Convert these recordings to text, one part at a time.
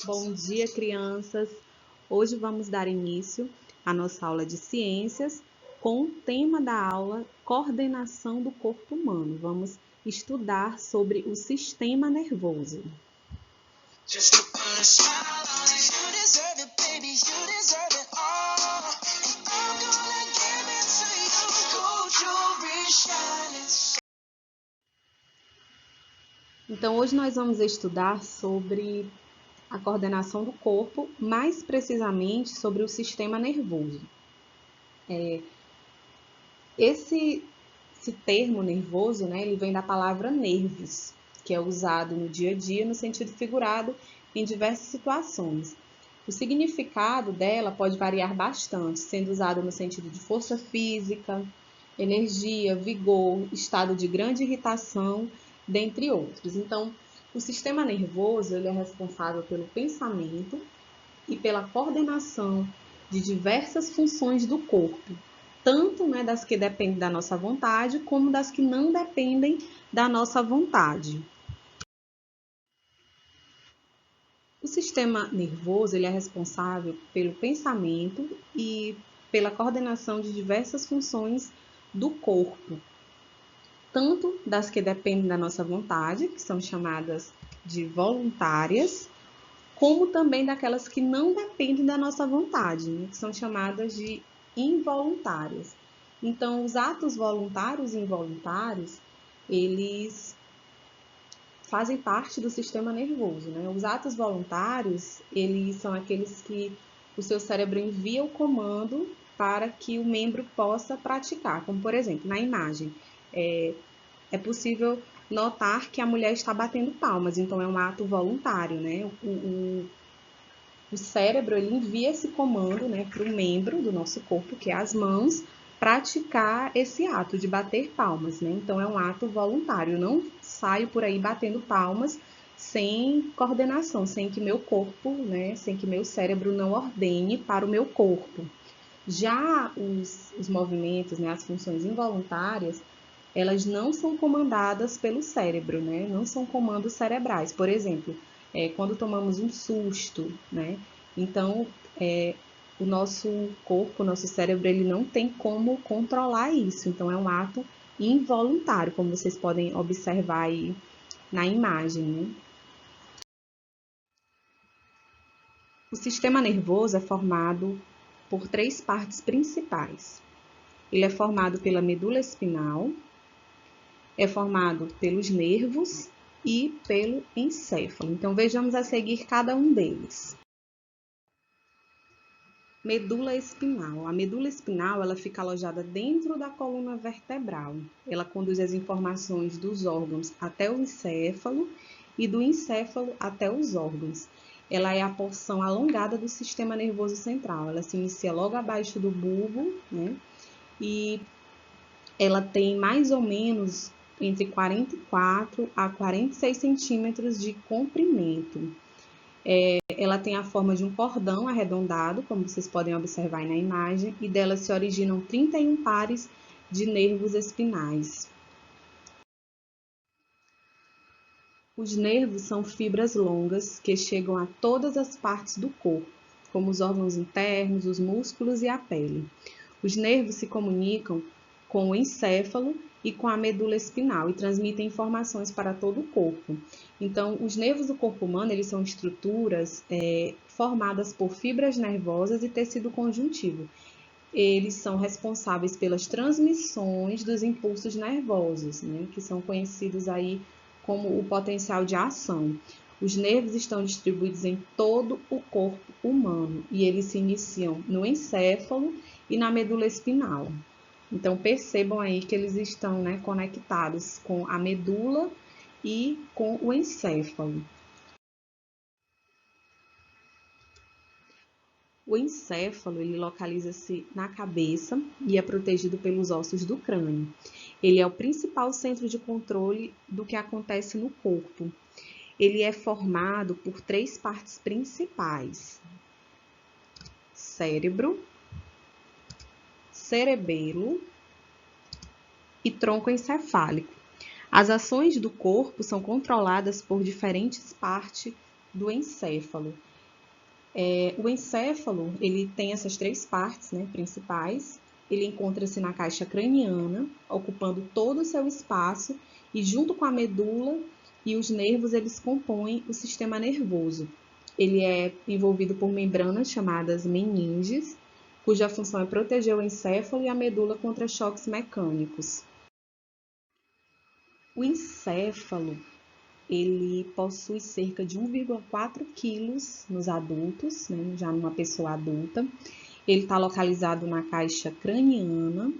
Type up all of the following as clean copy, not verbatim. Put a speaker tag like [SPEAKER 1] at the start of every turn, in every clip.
[SPEAKER 1] Bom dia, crianças! Hoje vamos dar início à nossa aula de ciências com o tema da aula Coordenação do Corpo Humano. Vamos estudar sobre o sistema nervoso. Então, hoje nós vamos estudar sobre a coordenação do corpo, mais precisamente sobre o sistema nervoso. Esse termo nervoso, né, ele vem da palavra nervos, que é usado no dia a dia no sentido figurado em diversas situações. O significado dela pode variar bastante, sendo usado no sentido de força física, energia, vigor, estado de grande irritação, dentre outros. Então, o sistema nervoso ele é responsável pelo pensamento e pela coordenação de diversas funções do corpo, tanto das que dependem da nossa vontade, como das que não dependem da nossa vontade. O sistema nervoso ele é responsável pelo pensamento e pela coordenação de diversas funções do corpo, tanto das que dependem da nossa vontade, que são chamadas de voluntárias, como também daquelas que não dependem da nossa vontade, que são chamadas de involuntárias. Então, os atos voluntários e involuntários, eles fazem parte do sistema nervoso, né? Os atos voluntários, eles são aqueles que o seu cérebro envia o comando para que o membro possa praticar, como por exemplo, na imagem, é possível notar que a mulher está batendo palmas, então é um ato voluntário, né? O cérebro ele envia esse comando, né, para o membro do nosso corpo, que é as mãos, praticar esse ato de bater palmas, né? Então é um ato voluntário. Eu não saio por aí batendo palmas sem coordenação, sem que meu corpo, né, sem que meu cérebro não ordene para o meu corpo. Já os movimentos, né, as funções involuntárias, elas não são comandadas pelo cérebro, né? Não são comandos cerebrais. Por exemplo, quando tomamos um susto, né? Então, o nosso corpo, o nosso cérebro, ele não tem como controlar isso. Então, é um ato involuntário, como vocês podem observar aí na imagem, né? O sistema nervoso é formado por 3 partes principais. Ele é formado pela medula espinhal, é formado pelos nervos e pelo encéfalo. Então, vejamos a seguir cada um deles. Medula espinal. A medula espinal ela fica alojada dentro da coluna vertebral. Ela conduz as informações dos órgãos até o encéfalo e do encéfalo até os órgãos. Ela é a porção alongada do sistema nervoso central. Ela se inicia logo abaixo do bulbo, né? E ela tem mais ou menos entre 44 a 46 centímetros de comprimento. Ela tem a forma de um cordão arredondado, como vocês podem observar aí na imagem, e dela se originam 31 pares de nervos espinais. Os nervos são fibras longas que chegam a todas as partes do corpo, como os órgãos internos, os músculos e a pele. Os nervos se comunicam com o encéfalo e com a medula espinal e transmitem informações para todo o corpo. Então, os nervos do corpo humano, eles são estruturas formadas por fibras nervosas e tecido conjuntivo. Eles são responsáveis pelas transmissões dos impulsos nervosos, né, que são conhecidos aí como o potencial de ação. Os nervos estão distribuídos em todo o corpo humano e eles se iniciam no encéfalo e na medula espinal. Então, percebam aí que eles estão, né, conectados com a medula e com o encéfalo. O encéfalo, ele localiza-se na cabeça e é protegido pelos ossos do crânio. Ele é o principal centro de controle do que acontece no corpo. Ele é formado por 3 partes principais. cérebro, cerebelo e tronco encefálico. As ações do corpo são controladas por diferentes partes do encéfalo. O encéfalo, ele tem essas três partes, né, principais. Ele encontra-se na caixa craniana, ocupando todo o seu espaço, e junto com a medula e os nervos, eles compõem o sistema nervoso. Ele é envolvido por membranas chamadas meninges, cuja função é proteger o encéfalo e a medula contra choques mecânicos. O encéfalo, ele possui cerca de 1,4 quilos nos adultos, né, já numa pessoa adulta. Ele está localizado na caixa craniana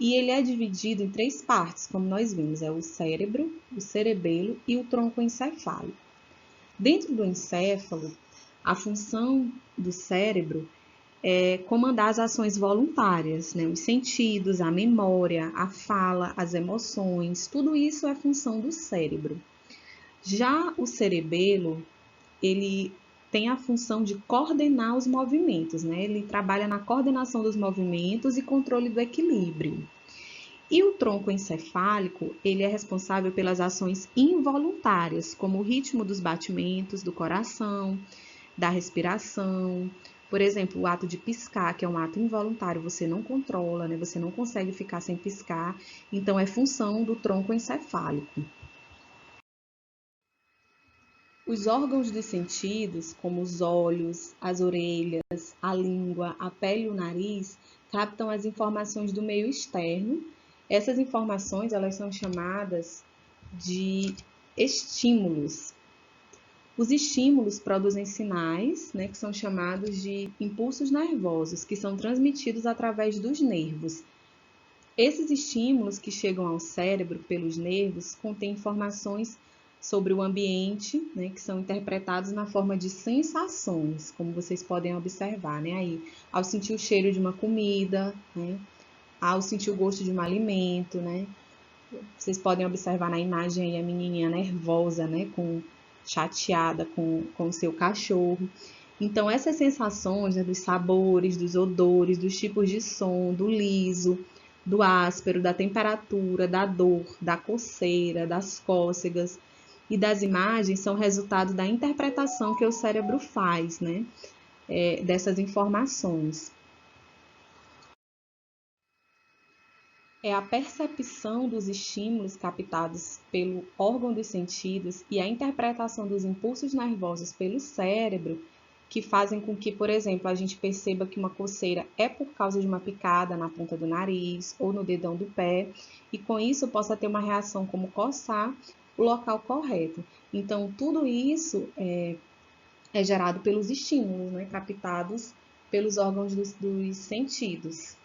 [SPEAKER 1] e ele é dividido em três partes, como nós vimos, é o cérebro, o cerebelo e o tronco encefálico. Dentro do encéfalo, a função do cérebro é comandar as ações voluntárias, né? Os sentidos, a memória, a fala, as emoções, tudo isso é função do cérebro. Já o cerebelo, ele tem a função de coordenar os movimentos, né? Ele trabalha na coordenação dos movimentos e controle do equilíbrio. E o tronco encefálico, ele é responsável pelas ações involuntárias, como o ritmo dos batimentos do coração, da respiração. Por exemplo, o ato de piscar, que é um ato involuntário, você não controla, né? Você não consegue ficar sem piscar, então é função do tronco encefálico. Os órgãos dos sentidos, como os olhos, as orelhas, a língua, a pele e o nariz, captam as informações do meio externo. Essas informações, elas são chamadas de estímulos. Os estímulos produzem sinais, né, que são chamados de impulsos nervosos, que são transmitidos através dos nervos. Esses estímulos que chegam ao cérebro pelos nervos contêm informações sobre o ambiente, né, que são interpretados na forma de sensações, como vocês podem observar, né, aí, ao sentir o cheiro de uma comida, né, ao sentir o gosto de um alimento, né, vocês podem observar na imagem aí a menininha nervosa, né, chateada com o seu cachorro. Então, essas sensações, né, dos sabores, dos odores, dos tipos de som, do liso, do áspero, da temperatura, da dor, da coceira, das cócegas e das imagens são resultado da interpretação que o cérebro faz, né, dessas informações. É a percepção dos estímulos captados pelo órgão dos sentidos e a interpretação dos impulsos nervosos pelo cérebro que fazem com que, por exemplo, a gente perceba que uma coceira é por causa de uma picada na ponta do nariz ou no dedão do pé, e com isso possa ter uma reação como coçar o local correto. Então, tudo isso é gerado pelos estímulos, né, captados pelos órgãos dos sentidos.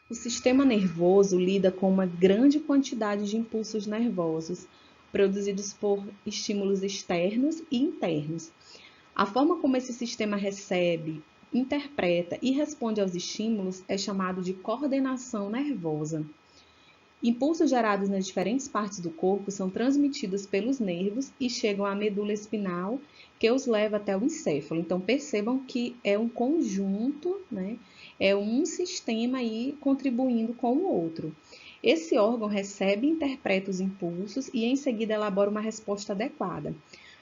[SPEAKER 1] O sistema nervoso lida com uma grande quantidade de impulsos nervosos, produzidos por estímulos externos e internos. A forma como esse sistema recebe, interpreta e responde aos estímulos é chamado de coordenação nervosa. Impulsos gerados nas diferentes partes do corpo são transmitidos pelos nervos e chegam à medula espinal, que os leva até o encéfalo. Então, percebam que é um conjunto, né? É um sistema aí contribuindo com o outro. Esse órgão recebe e interpreta os impulsos e, em seguida, elabora uma resposta adequada.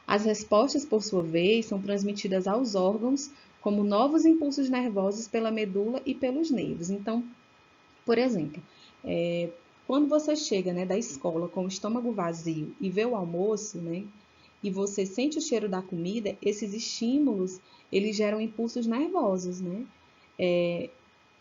[SPEAKER 1] As respostas, por sua vez, são transmitidas aos órgãos como novos impulsos nervosos pela medula e pelos nervos. Então, por exemplo, quando você chega, né, da escola com o estômago vazio e vê o almoço, né, e você sente o cheiro da comida, esses estímulos, eles geram impulsos nervosos, né,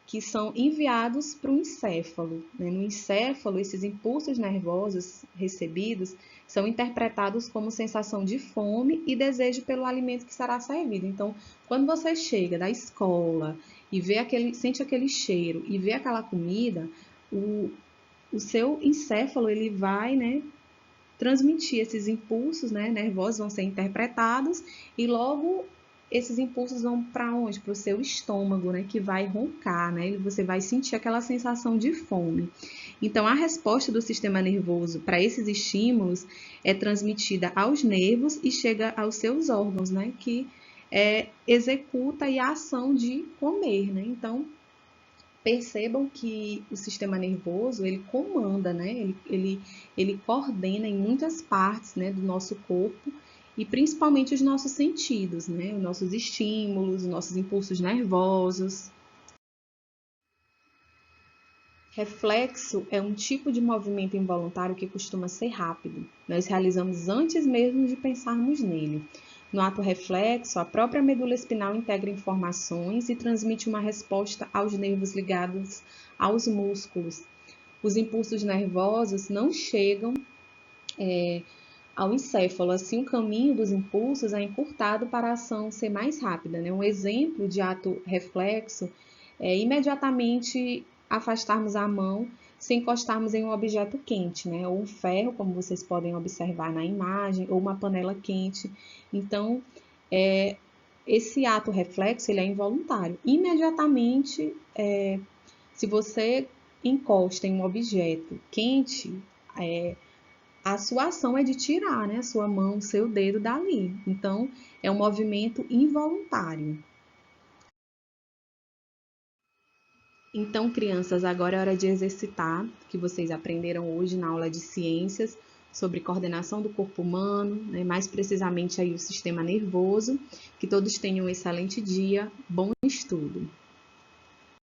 [SPEAKER 1] que são enviados para o encéfalo, né? No encéfalo, esses impulsos nervosos recebidos são interpretados como sensação de fome e desejo pelo alimento que será servido. Então, quando você chega da escola e sente aquele cheiro e vê aquela comida, o seu encéfalo ele vai, né, transmitir esses impulsos, né, nervosos, vão ser interpretados e logo esses impulsos vão para onde? Para o seu estômago, né, que vai roncar, né, e você vai sentir aquela sensação de fome. Então, a resposta do sistema nervoso para esses estímulos é transmitida aos nervos e chega aos seus órgãos, né, que executa a ação de comer, né? Então, percebam que o sistema nervoso, ele comanda, né? Ele coordena em muitas partes, né, do nosso corpo e principalmente os nossos sentidos, né? Os nossos estímulos, os nossos impulsos nervosos. Reflexo é um tipo de movimento involuntário que costuma ser rápido. Nós realizamos antes mesmo de pensarmos nele. No ato reflexo, a própria medula espinal integra informações e transmite uma resposta aos nervos ligados aos músculos. Os impulsos nervosos não chegam ao encéfalo, assim o caminho dos impulsos é encurtado para a ação ser mais rápida, né? Um exemplo de ato reflexo é imediatamente afastarmos a mão se encostarmos em um objeto quente, né? Ou um ferro, como vocês podem observar na imagem, ou uma panela quente. Então, esse ato reflexo ele é involuntário. Imediatamente, se você encosta em um objeto quente, a sua ação é de tirar, né, a sua mão, o seu dedo dali. Então, é um movimento involuntário. Então, crianças, agora é hora de exercitar, que vocês aprenderam hoje na aula de ciências sobre coordenação do corpo humano, né, mais precisamente aí o sistema nervoso. Que todos tenham um excelente dia, bom estudo!